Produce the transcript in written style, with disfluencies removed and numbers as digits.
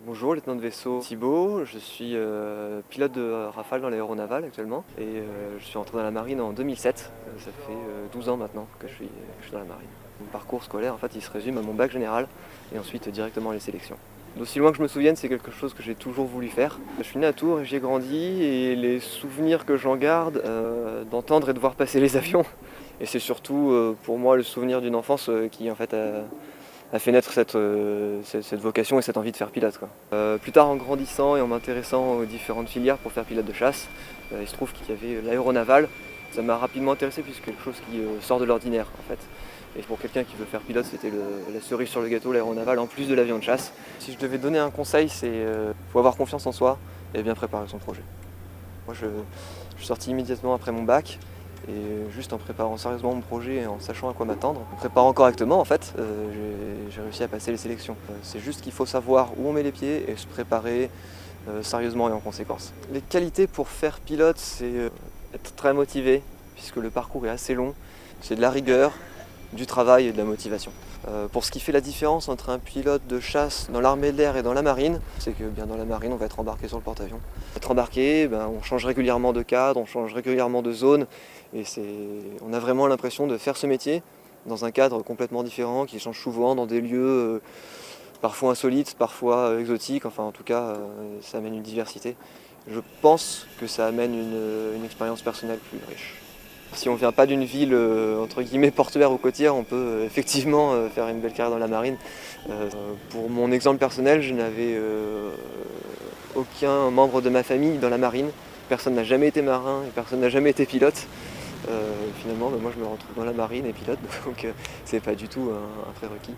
Bonjour, lieutenant de vaisseau Thibaut, je suis pilote de Rafale dans l'aéronaval actuellement et je suis entré dans la marine en 2007. Ça fait 12 ans maintenant que je suis dans la marine. Mon parcours scolaire en fait il se résume à mon bac général et ensuite directement les sélections. D'aussi loin que je me souvienne, c'est quelque chose que j'ai toujours voulu faire. Je suis né à Tours et j'y ai grandi et les souvenirs que j'en garde, d'entendre et de voir passer les avions. Et c'est surtout pour moi le souvenir d'une enfance qui en fait a fait naître cette vocation et cette envie de faire pilote, quoi. Plus tard, en grandissant et en m'intéressant aux différentes filières pour faire pilote de chasse, il se trouve qu'il y avait l'aéronaval. Ça m'a rapidement intéressé puisque c'est quelque chose qui sort de l'ordinaire en fait. Et pour quelqu'un qui veut faire pilote, c'était la cerise sur le gâteau, l'aéronaval, en plus de l'avion de chasse. Si je devais donner un conseil, c'est faut avoir confiance en soi et bien préparer son projet. Moi, je suis sorti immédiatement après mon bac. Et juste en préparant sérieusement mon projet et en sachant à quoi m'attendre, en préparant correctement en fait, j'ai réussi à passer les sélections. C'est juste qu'il faut savoir où on met les pieds et se préparer sérieusement et en conséquence. Les qualités pour faire pilote, c'est être très motivé, puisque le parcours est assez long. C'est de la rigueur, du travail et de la motivation. Pour ce qui fait la différence entre un pilote de chasse dans l'armée de l'air et dans la marine, c'est que bien dans la marine on va être embarqué sur le porte-avions. Être embarqué, on change régulièrement de cadre, on change régulièrement de zone et on a vraiment l'impression de faire ce métier dans un cadre complètement différent qui change souvent dans des lieux parfois insolites, parfois exotiques, enfin en tout cas ça amène une diversité. Je pense que ça amène une expérience personnelle plus riche. Si on ne vient pas d'une ville entre guillemets portuaire ou côtière, on peut effectivement faire une belle carrière dans la marine. Pour mon exemple personnel, je n'avais aucun membre de ma famille dans la marine. Personne n'a jamais été marin et personne n'a jamais été pilote. Finalement, moi je me retrouve dans la marine et pilote, donc c'est pas du tout un prérequis.